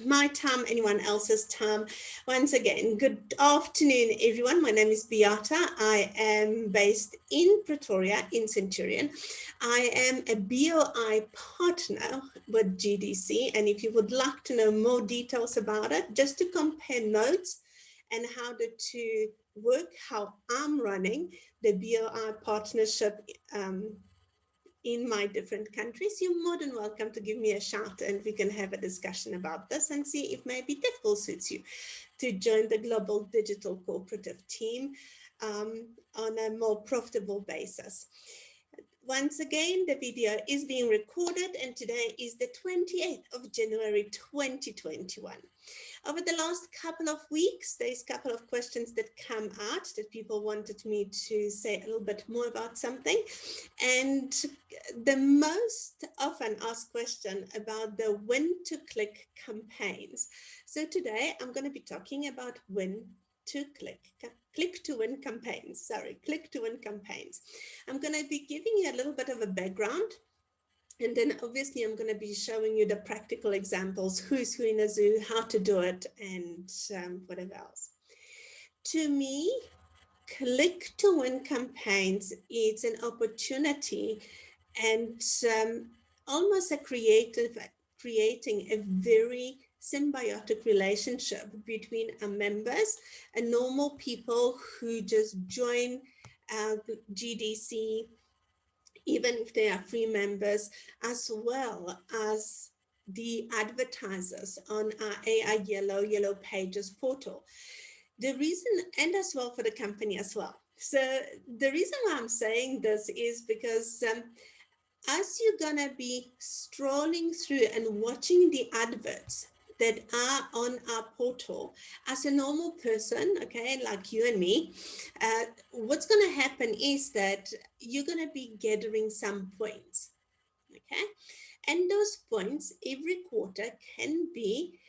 my time, anyone else's time. Once again, good afternoon, everyone. My name is Beata. I am based in Pretoria, in Centurion. I am a BOI partner with GDC, and if you would like to know more details about it, just to compare notes and how to work, how I'm running the BOI partnership in my different countries, you're more than welcome to give me a shout and we can have a discussion about this and see if maybe that will suit you to join the Global Digital Cooperative team on a more profitable basis. Once again, the video is being recorded and today is the 28th of January 2021. Over the last couple of weeks, there's a couple of questions that come out that people wanted me to say a little bit more about something. And the most often asked question about the win to click campaigns. So today I'm going to be talking about click to win campaigns. Click to win campaigns. I'm going to be giving you a little bit of a background. And then obviously I'm going to be showing you the practical examples, who's who in a zoo, how to do it, and whatever else. To me, click to win campaigns, it's an opportunity and almost creating a very symbiotic relationship between our members and normal people who just join GDC, even if they are free members, as well as the advertisers on our AI Yellow Pages portal. The reason, and as well for the company as well. So the reason why I'm saying this is because as you're gonna be strolling through and watching the adverts that are on our portal, as a normal person, okay, like you and me, what's going to happen is that you're going to be gathering some points, okay? And those points every quarter can be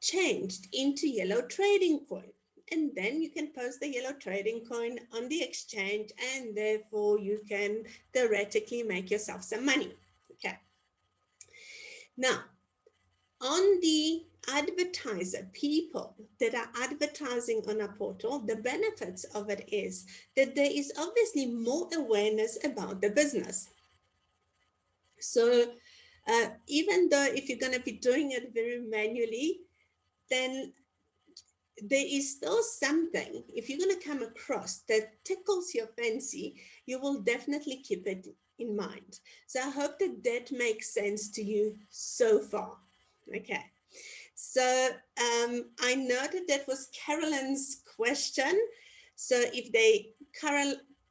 changed into yellow trading coin. And then you can post the yellow trading coin on the exchange, and therefore you can theoretically make yourself some money, okay? Now, on the advertiser, people that are advertising on our portal, the benefits of it is that there is obviously more awareness about the business. So even though if you're going to be doing it very manually, then there is still something, if you're going to come across that tickles your fancy, you will definitely keep it in mind. So I hope that that makes sense to you so far. Okay. So I noted that was Carolyn's question. So if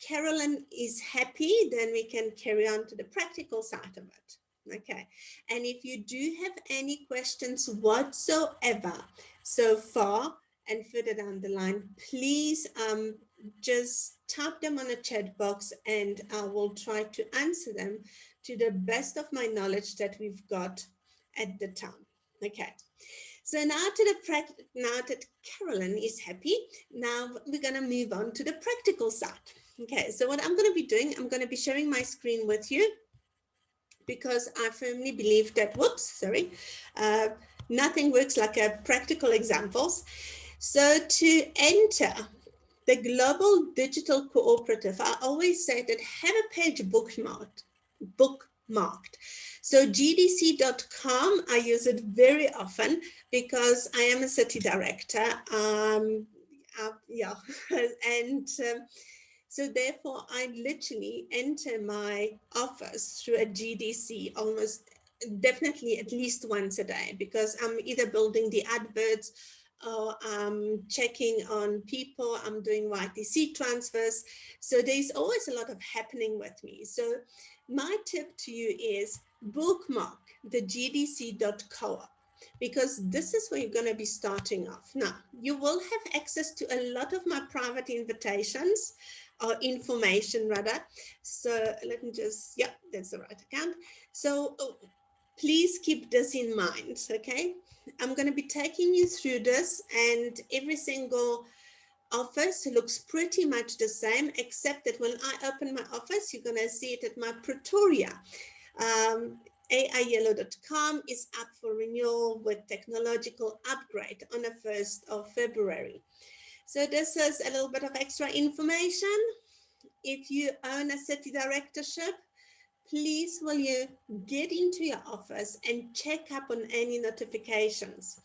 Carolyn is happy, then we can carry on to the practical side of it. Okay. And if you do have any questions whatsoever so far and further down the line, please just type them on a chat box and I will try to answer them to the best of my knowledge that we've got at the time. Okay. So now that Carolyn is happy, now we're going to move on to the practical side. Okay, so what I'm going to be doing, I'm going to be sharing my screen with you because I firmly believe that, nothing works like a practical examples. So to enter the Global Digital Cooperative, I always say that have a page bookmarked. So gdc.com, I use it very often because I am a city director. So therefore I literally enter my office through a GDC almost definitely at least once a day because I'm either building the adverts or I'm checking on people, I'm doing YTC transfers. So there's always a lot of happening with me. So my tip to you is bookmark the gdc.coop because this is where you're going to be starting off. Now, you will have access to a lot of my private invitations or information rather. So let me just, yeah, that's the right account. So please keep this in mind, okay? I'm going to be taking you through this and every single office looks pretty much the same, except that when I open my office, you're going to see it at my Pretoria AIYellow.com is up for renewal with technological upgrade on the 1st of February. So this is a little bit of extra information. If you own a city directorship, please will you get into your office and check up on any notifications.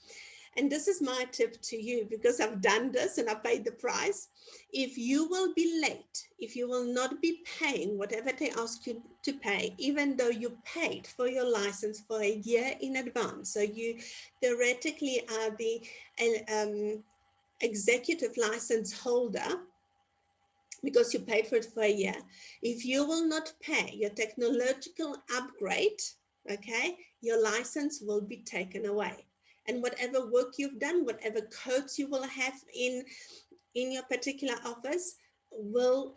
And this is my tip to you, because I've done this and I paid the price. If you will be late, if you will not be paying whatever they ask you to pay, even though you paid for your license for a year in advance, so you theoretically are the executive license holder, because you paid for it for a year. If you will not pay your technological upgrade, okay, your license will be taken away. And whatever work you've done, whatever codes you will have in your particular office will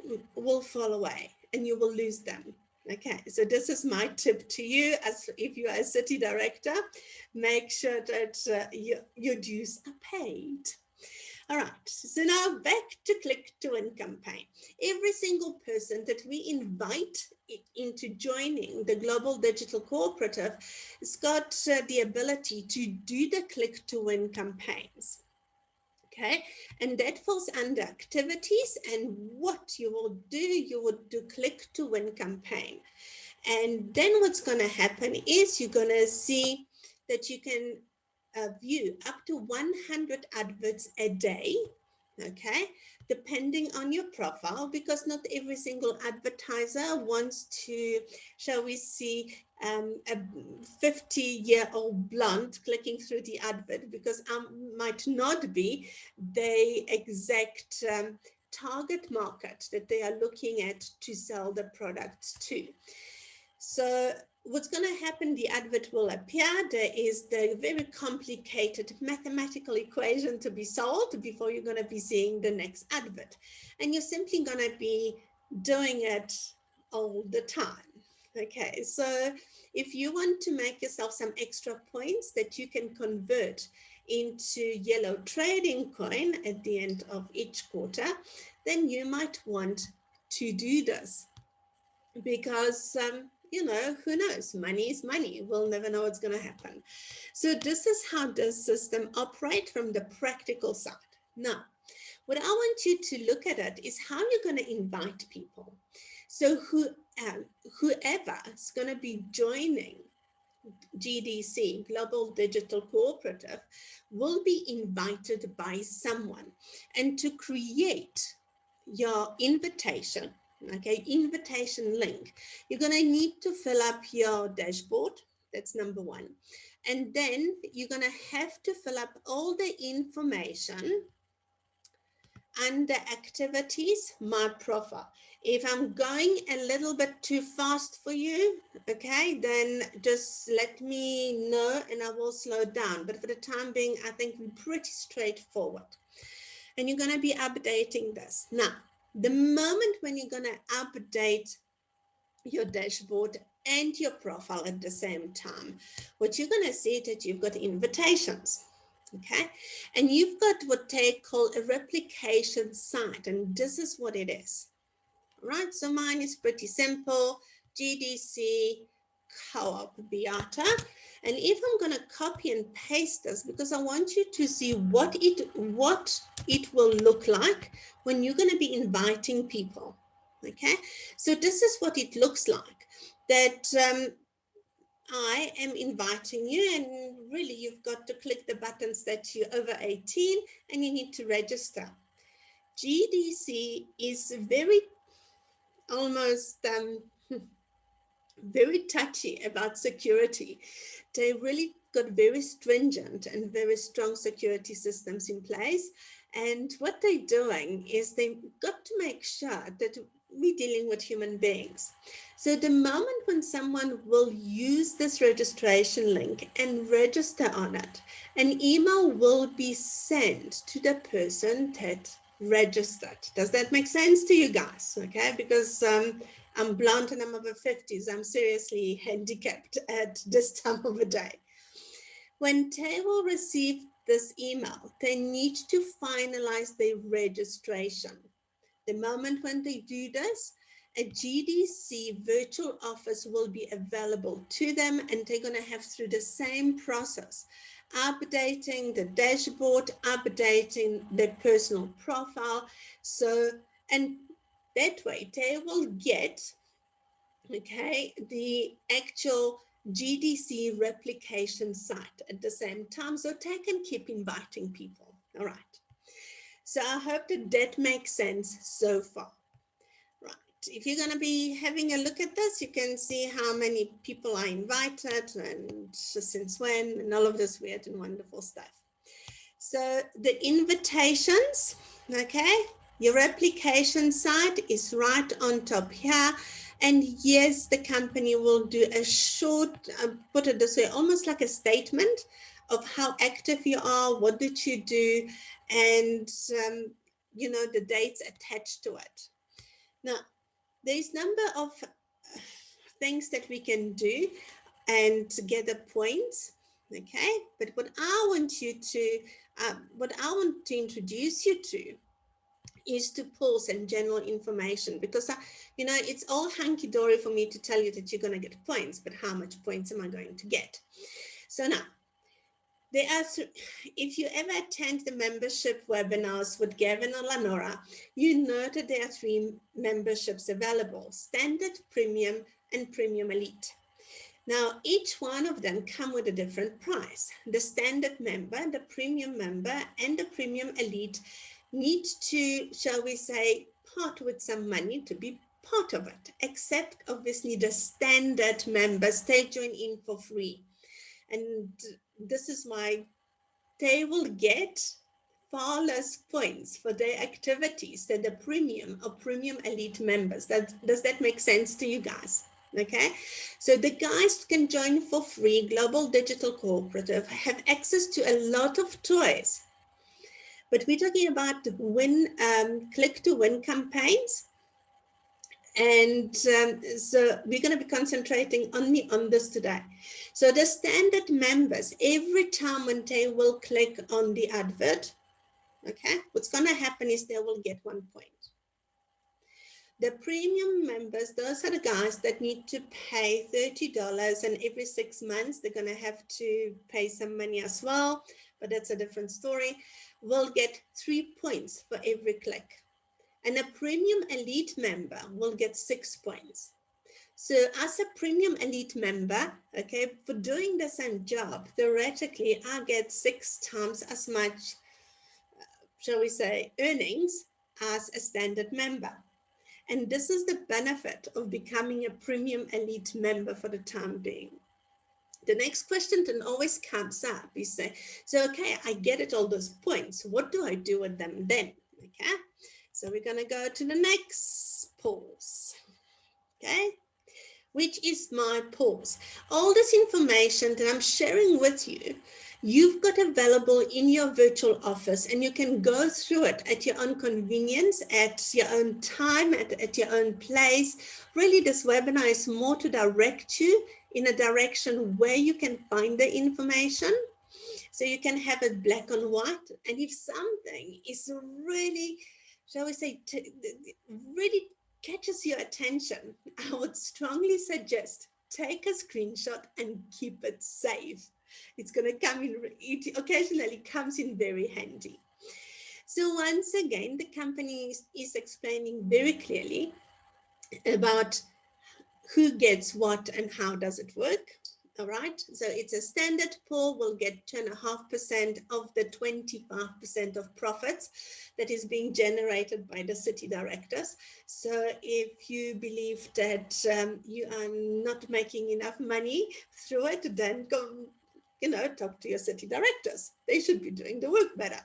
fall away and you will lose them. Okay, so this is my tip to you, as if you are a city director, make sure that your dues are paid. All right, so now back to Click2Win campaign. Every single person that we invite into joining the Global Digital Cooperative has got the ability to do the Click2Win campaigns. Okay, and that falls under activities, and what you will do, you would do Click2Win campaign. And then what's going to happen is you're going to see that you can view up to 100 adverts a day, okay, depending on your profile, because not every single advertiser wants to, shall we see, a 50-year-old blonde clicking through the advert, because might not be the exact target market that they are looking at to sell the products to. So what's going to happen, the advert will appear. There is the very complicated mathematical equation to be solved before you're going to be seeing the next advert. And you're simply going to be doing it all the time. Okay, so if you want to make yourself some extra points that you can convert into yellow trading coin at the end of each quarter, then you might want to do this, because you know, who knows? Money is money. We'll never know what's going to happen. So this is how the system operates from the practical side. Now, what I want you to look at it is how you're going to invite people. So whoever is going to be joining GDC, Global Digital Cooperative, will be invited by someone. And to create your invitation, okay, invitation link, you're going to need to fill up your dashboard. That's number one. And then you're going to have to fill up all the information under activities, my profile. If I'm going a little bit too fast for you, okay, then just let me know and I will slow down. But for the time being, I think we're pretty straightforward. And you're going to be updating this. Now, the moment when you're going to update your dashboard and your profile at the same time, what you're going to see is that you've got invitations. Okay, and you've got what they call a replication site, and this is what it is. All right, so mine is pretty simple: GDC Co-op Beata. And if I'm going to copy and paste this, because I want you to see what it will look like when you're going to be inviting people. Okay, so this is what it looks like. That I am inviting you, and really you've got to click the buttons that you're over 18 and you need to register. GDC is very almost very touchy about security. They really got very stringent and very strong security systems in place. And what they're doing is they've got to make sure that we're dealing with human beings. So the moment when someone will use this registration link and register on it, an email will be sent to the person that registered. Does that make sense to you guys? Okay, because I'm blonde and I'm over 50s. I'm seriously handicapped at this time of the day. When they will receive this email, they need to finalize their registration. The moment when they do this, a GDC virtual office will be available to them, and they're going to have through the same process, updating the dashboard, updating their personal profile. So, and that way they will get, okay, the actual GDC replication site at the same time, so they can keep inviting people. All right. So I hope that that makes sense so far. Right. If you're going to be having a look at this, you can see how many people are invited and since when and all of this weird and wonderful stuff. So the invitations, okay, your application site is right on top here. And yes, the company will do a short, put it this way, almost like a statement of how active you are, what did you do, and, you know, the dates attached to it. Now, there's number of things that we can do and gather points, okay? But what I want to introduce you to is to polls and general information, because you know, it's all hunky-dory for me to tell you that you're going to get points, but how much points am I going to get? So now, there are, if you ever attend the membership webinars with Gavin or Lenora, you know that there are 3 memberships available: Standard, Premium, and Premium Elite. Now, each one of them come with a different price. The Standard member, the Premium member, and the Premium Elite need to, shall we say, part with some money to be part of it, except obviously the Standard members, they join in for free. And this is why they will get far less points for their activities than the Premium or Premium Elite members. Does that make sense to you guys? Okay, so the guys can join for free, Global Digital Cooperative, have access to a lot of toys. But we're talking about Click2Win campaigns. And so we're going to be concentrating only on this today. So the Standard members, every time when they will click on the advert, okay, what's going to happen is they will get 1 point. The Premium members, those are the guys that need to pay $30, and every 6 months they're going to have to pay some money as well, but that's a different story, will get 3 points for every click. And a Premium Elite member will get 6 points. So as a Premium Elite member, okay, for doing the same job, theoretically, I get 6 times as much, shall we say, earnings as a Standard member. And this is the benefit of becoming a Premium Elite member for the time being. The next question that always comes up is, say, so, okay, I get it, all those points. What do I do with them then? Okay, so we're going to go to the next pause, okay, which is my pause. All this information that I'm sharing with you, you've got available in your virtual office, and you can go through it at your own convenience, at your own time, at your own place. Really, this webinar is more to direct you in a direction where you can find the information, so you can have it black and white. And if something is really, shall we say, really catches your attention, I would strongly suggest take a screenshot and keep it safe. It's going to come in, it occasionally comes in very handy. So once again, the company is explaining very clearly about who gets what and how does it work. All right, so it's a standard pool, will get 2.5% of the 25% of profits that is being generated by the city directors. So if you believe that you are not making enough money through it, then go, you know, talk to your city directors. They should be doing the work better.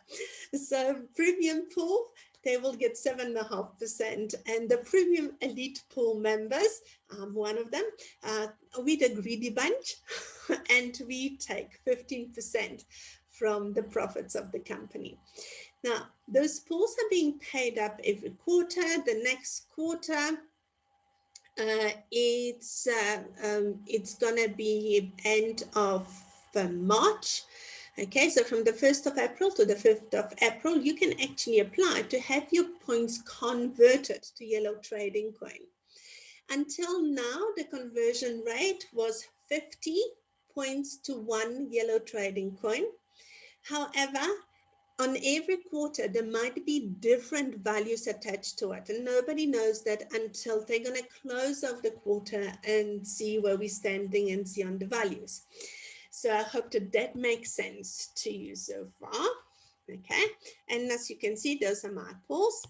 So premium pool, they will get 7.5%, and the Premium Elite Pool members, one of them, we're the greedy bunch, and we take 15% from the profits of the company. Now, those pools are being paid up every quarter. The next quarter, it's going to be end of March. Okay, so from the 1st of April to the 5th of April, you can actually apply to have your points converted to yellow trading coin. Until now, the conversion rate was 50 points to 1 yellow trading coin. However, on every quarter, there might be different values attached to it. And nobody knows that until they're going to close off the quarter and see where we're standing and see on the values. So I hope that makes sense to you so far. Okay. And as you can see, those are my pools.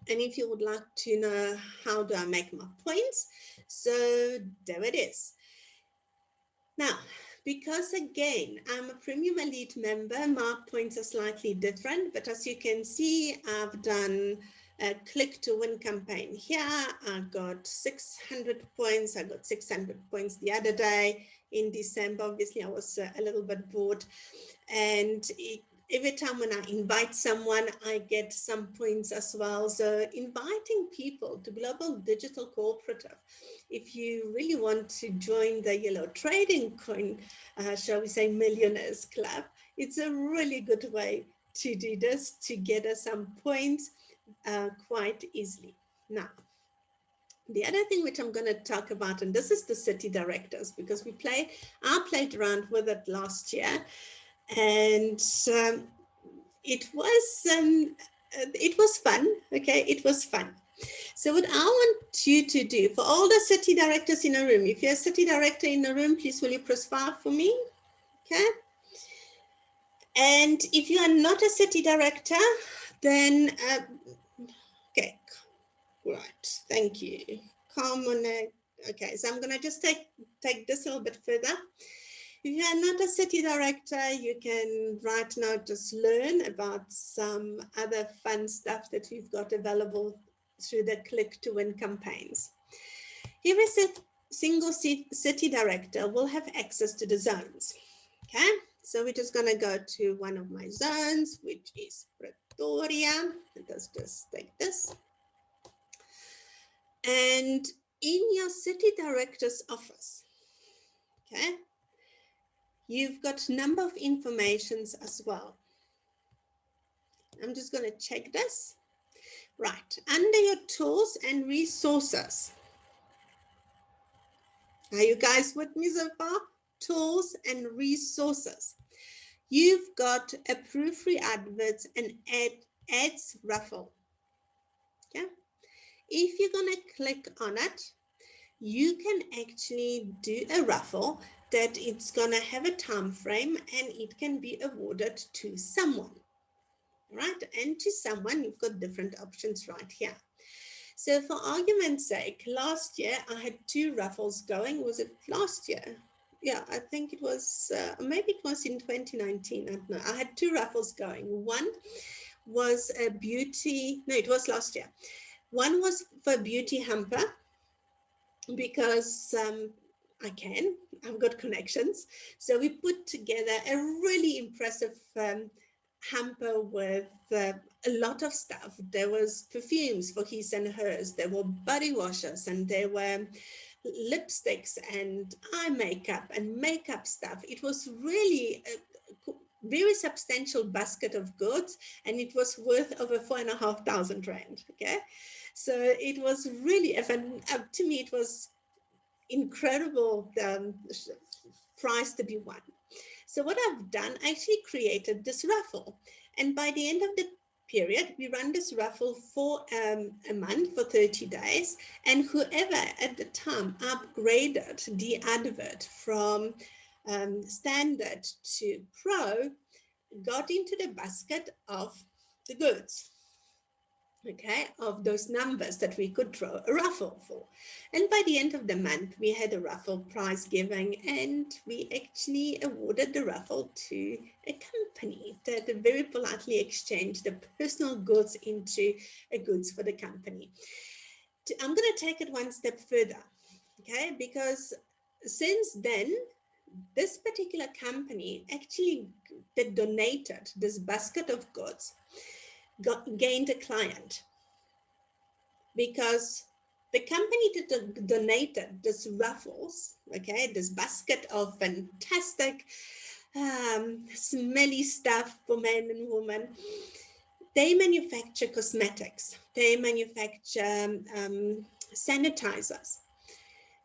And if you would like to know how do I make my points, so there it is. Now, because again, I'm a premium elite member, my points are slightly different, but as you can see, I've done a Click2Win campaign here. I got 600 points. I got 600 points the other day in December. Obviously, I was a little bit bored. And every time when I invite someone, I get some points as well. So inviting people to Global Digital Cooperative, if you really want to join the yellow trading coin, shall we say, millionaires club, it's a really good way to do this, to get us some points quite easily. Now, the other thing which I'm going to talk about, and this is the city directors, because I played around with it last year, and it was fun. Okay, it was fun. So what I want you to do, for all the city directors in a room, if you're a city director in a room, please will you press 5 for me? Okay. And if you are not a city director, then okay, right. Thank you. Okay, so I'm gonna just take this a little bit further. If you are not a city director, you can right now just learn about some other fun stuff that we've got available through the Click2Win campaigns. Every single city director will have access to the zones. Okay, so we're just going to go to one of my zones, which is Pretoria. Let's just take this. And in your city director's office, okay, you've got a number of informations as well. I'm just going to check this. Right, under your tools and resources. Are you guys with me so far? Tools and resources. You've got approve free adverts and ads raffle. Okay. If you're going to click on it, you can actually do a raffle that it's going to have a time frame and it can be awarded to someone. Right? And to someone, you've got different options right here. So for argument's sake, last year I had 2 raffles going. Was it last year? Yeah, I think it was, maybe it was in 2019. I don't know. I had 2 raffles going. One was a beauty, no, it was last year. One was for beauty hamper because I've got connections. So we put together a really impressive hamper with a lot of stuff. There was perfumes for his and hers. There were body washes, and there were lipsticks and eye makeup and makeup stuff. It was really a very substantial basket of goods, and it was worth over 4,500 rand. Okay, so it was really to me it was incredible prize to be won. So what I've done, I actually created this raffle. And by the end of the period, we run this raffle for a month, for 30 days. And whoever at the time upgraded the advert from standard to pro got into the basket of the goods. Okay, of those numbers that we could throw a raffle for. And by the end of the month, we had a raffle prize giving, and we actually awarded the raffle to a company that very politely exchanged the personal goods into goods for the company. I'm going to take it one step further, okay, because since then, this particular company actually that donated this basket of goods gained a client, because the company that donated this raffles, okay, this basket of fantastic smelly stuff for men and women, they manufacture cosmetics. They manufacture sanitizers.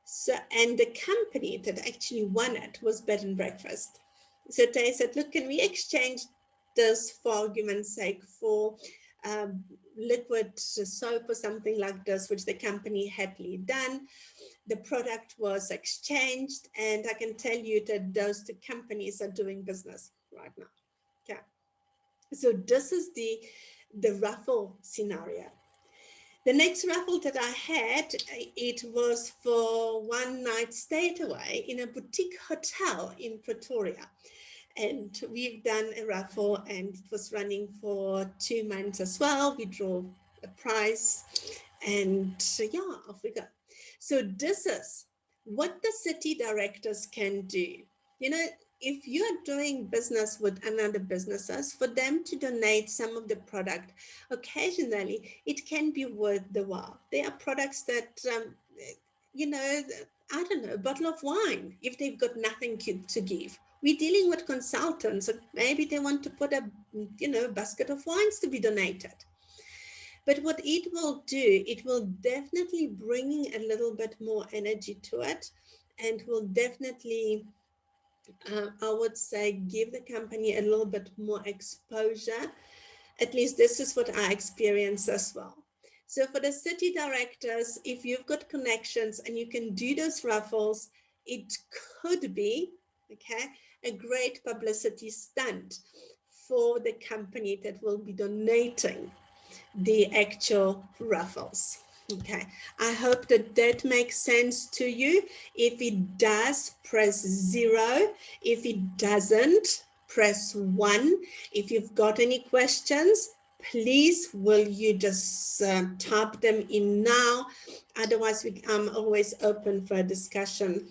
So, and the company that actually won it was Bed and Breakfast. So they said, look, can we exchange this, for argument's sake, for liquid soap or something like this, which the company had done. The product was exchanged, and I can tell you that those two companies are doing business right now. Okay. So this is the raffle scenario. The next raffle that I had, it was for one night stay away in a boutique hotel in Pretoria. And we've done a raffle, and it was running for 2 months as well. We draw a prize, and yeah, off we go. So this is what the city directors can do. You know, if you are doing business with another businesses, for them to donate some of the product, occasionally it can be worth the while. There are products that, you know, I don't know, a bottle of wine, if they've got nothing to give. We're dealing with consultants, so maybe they want to put a, you know, basket of wines to be donated. But what it will do, it will definitely bring a little bit more energy to it, and will definitely, I would say, give the company a little bit more exposure. At least this is what I experience as well. So for the city directors, if you've got connections and you can do those raffles, it could be, okay, a great publicity stunt for the company that will be donating the actual raffles. Okay, I hope that that makes sense to you. If it does, press 0. If it doesn't, press 1. If you've got any questions, please will you just type them in now. Otherwise, I'm always open for a discussion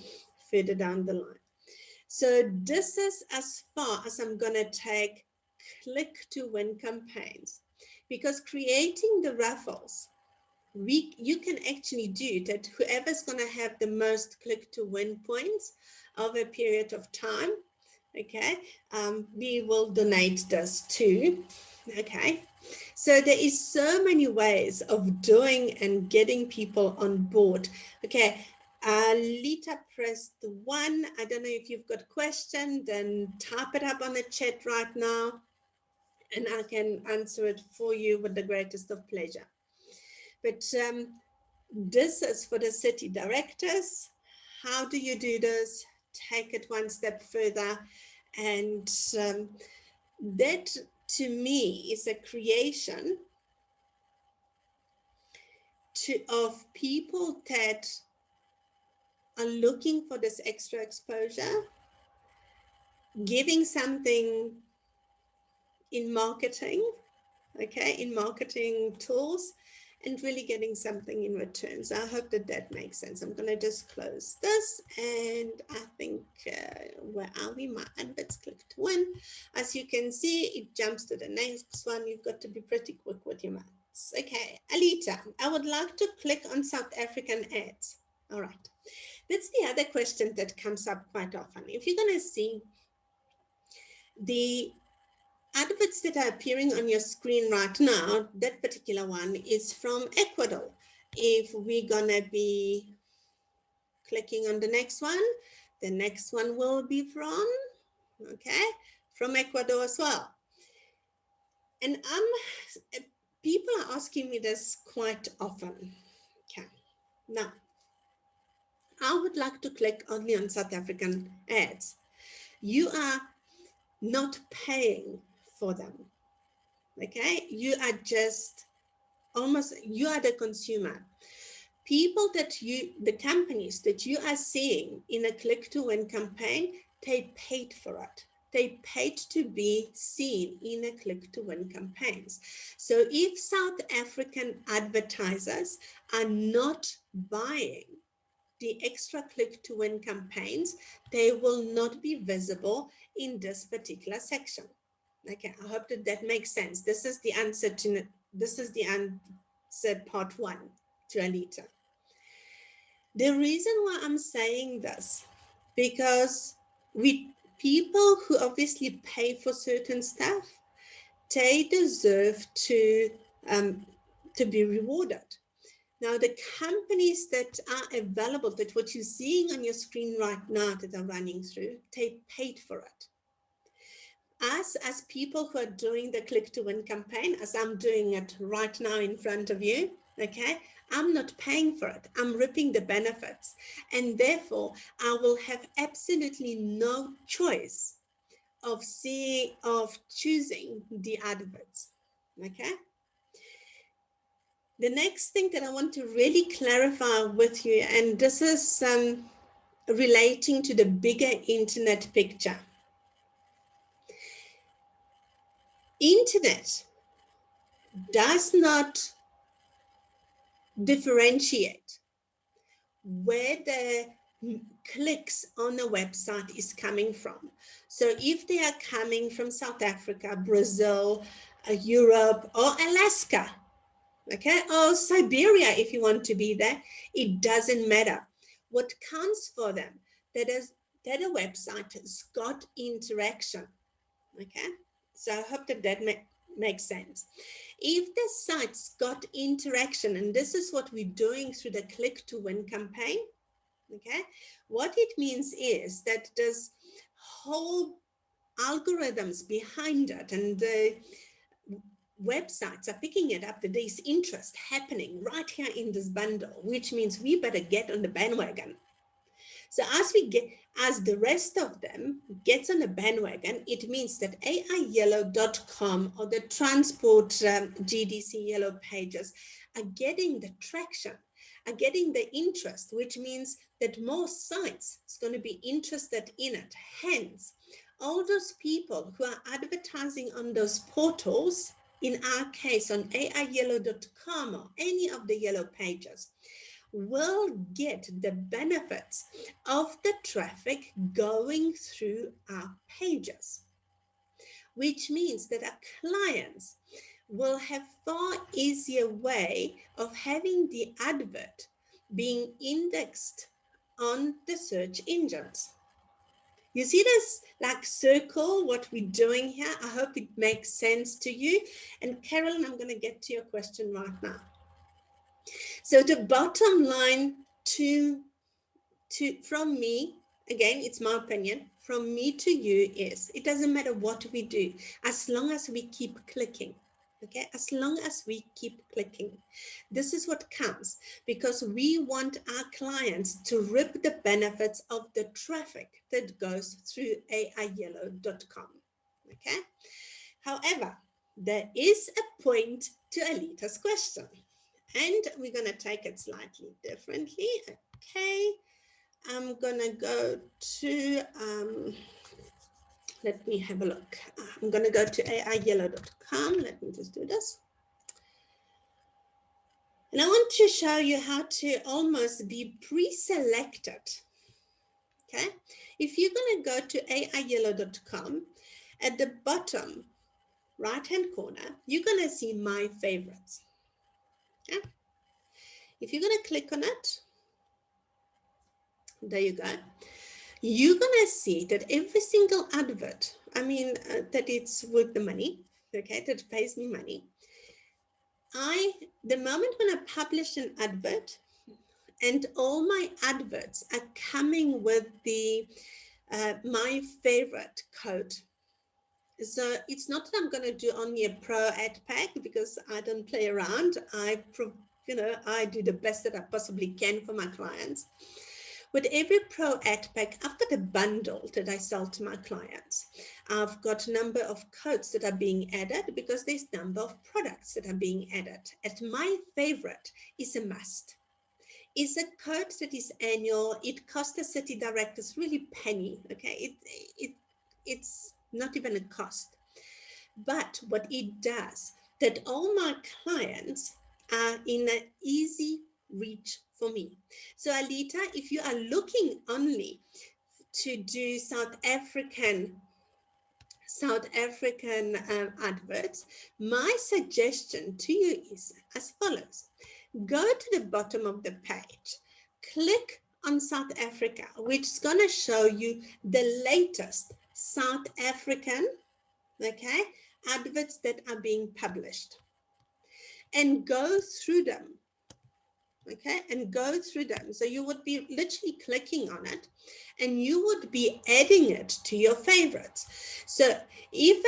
further down the line. So this is as far as I'm going to take Click2Win campaigns, because creating the raffles, you can actually do that. Whoever's going to have the most Click2Win points over a period of time, okay, we will donate this to. Okay, so there is so many ways of doing and getting people on board. Okay, Lita pressed 1. I don't know if you've got question, then type it up on the chat right now, and I can answer it for you with the greatest of pleasure. But this is for the city directors. How do you do this? Take it one step further. And that, to me, is a creation of people that are looking for this extra exposure, giving something in marketing, okay, in marketing tools, and really getting something in return. So I hope that that makes sense. I'm going to just close this, and I think, where are we? My adverts, Click2Win. As you can see, it jumps to the next one. You've got to be pretty quick with your maths. Okay, Alita, I would like to click on South African ads. All right. That's the other question that comes up quite often. If you're going to see the adverts that are appearing on your screen right now, that particular one is from Ecuador. If we're gonna be clicking on the next one will be from, okay, from Ecuador as well. And people are asking me this quite often. Okay, now I would like to click only on South African ads. You are not paying for them. Okay, you are just you are the consumer. People that the companies that you are seeing in a Click2Win campaign, they paid for it. They paid to be seen in a Click2Win campaigns. So if South African advertisers are not buying the extra Click2Win campaigns, they will not be visible in this particular section. Okay, I hope that that makes sense. This is the answer part 1 to Alita. The reason why I'm saying this, because people who obviously pay for certain stuff, they deserve to be rewarded. Now, the companies that are available, that what you're seeing on your screen right now that are running through, they paid for it. Us, as people who are doing the Click2Win campaign, as I'm doing it right now in front of you, okay, I'm not paying for it. I'm reaping the benefits. And therefore, I will have absolutely no choice of choosing the adverts, okay? The next thing that I want to really clarify with you, and this is relating to the bigger internet picture. Internet does not differentiate where the clicks on a website is coming from. So if they are coming from South Africa, Brazil, Europe, or Alaska, okay, or Siberia, if you want to be there, it doesn't matter. What counts for them, that a website has got interaction, okay? So I hope that makes sense. If the site's got interaction, and this is what we're doing through the Click2Win campaign, okay, what it means is that there's whole algorithms behind it, and the websites are picking it up that there's interest happening right here in this bundle, which means we better get on the bandwagon. So as the rest of them gets on the bandwagon, it means that AIYellow.com or the transport GDC yellow pages are getting the traction, are getting the interest, which means that more sites is going to be interested in it. Hence, all those people who are advertising on those portals, in our case on AIYellow.com or any of the yellow pages, will get the benefits of the traffic going through our pages, which means that our clients will have far easier way of having the advert being indexed on the search engines. You see this like circle, what we're doing here? I hope it makes sense to you. And Carolyn, I'm going to get to your question right now. So the bottom line from me, again, it's my opinion, from me to you is, it doesn't matter what we do, as long as we keep clicking. Okay, as long as we keep clicking, this is what counts, because we want our clients to reap the benefits of the traffic that goes through AIYellow.com. Okay, however, there is a point to Alita's question, and we're going to take it slightly differently. Okay, I'm going to go to, let me have a look. I'm going to go to AIYellow.com. Let me just do this. And I want to show you how to almost be pre-selected. Okay. If you're going to go to AIYellow.com, at the bottom right-hand corner, you're going to see my favorites. Okay. If you're going to click on it, there you go. You're going to see that every single advert, that it's worth the money, okay, that pays me money. The moment when I publish an advert, and all my adverts are coming with the my favorite code. So it's not that I'm going to do only a pro ad pack, because I don't play around. I do the best that I possibly can for my clients. With every pro ad pack, I've got a bundle that I sell to my clients. I've got a number of codes that are being added, because there's a number of products that are being added. And my favorite is a must. It's a code that is annual. It costs the city directors really penny. Okay, it's not even a cost. But what it does, that all my clients are in an easy reach for me. So Alita, if you are looking only to do South African adverts, my suggestion to you is as follows. Go to the bottom of the page, click on South Africa, which is going to show you the latest South African, okay, adverts that are being published, and go through them. okay, and go through them. So you would be literally clicking on it and you would be adding it to your favorites. So if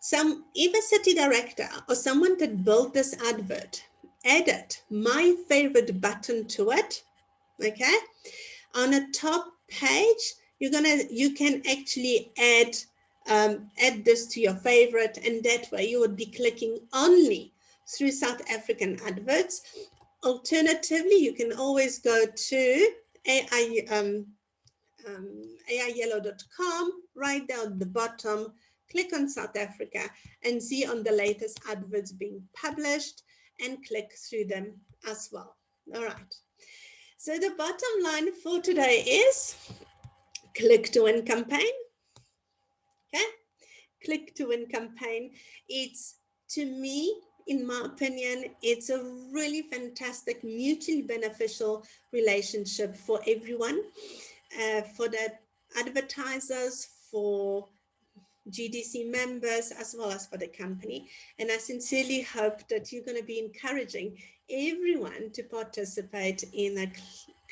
a city director or someone that built this advert added my favorite button to it, okay, on a top page, you can actually add this to your favorite, and that way you would be clicking only through South African adverts. Alternatively, you can always go to AIyellow.com, right down at the bottom, click on South Africa and see on the latest adverts being published and click through them as well. All right. So the bottom line for today is Click2Win campaign. Okay, Click2Win campaign. It's, to me, in my opinion, it's a really fantastic, mutually beneficial relationship for everyone, for the advertisers, for GDC members, as well as for the company. And I sincerely hope that you're going to be encouraging everyone to participate in the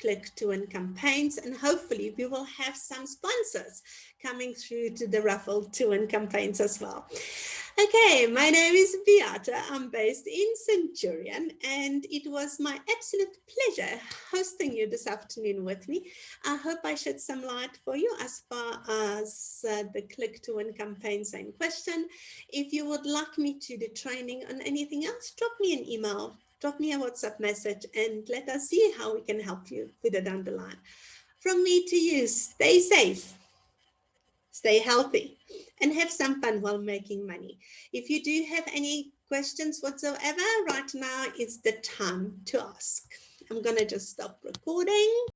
Click2Win campaigns, and hopefully we will have some sponsors coming through to the raffle to win campaigns as well. Okay, my name is Beata. I'm based in Centurion, and it was my absolute pleasure hosting you this afternoon with me. I hope I shed some light for you as far as the Click2Win campaigns are in question. If you would like me to do training on anything else, drop me an email, drop me a WhatsApp message, and let us see how we can help you further down the line. From me to you, stay safe, stay healthy, and have some fun while making money. If you do have any questions whatsoever, right now is the time to ask. I'm going to just stop recording.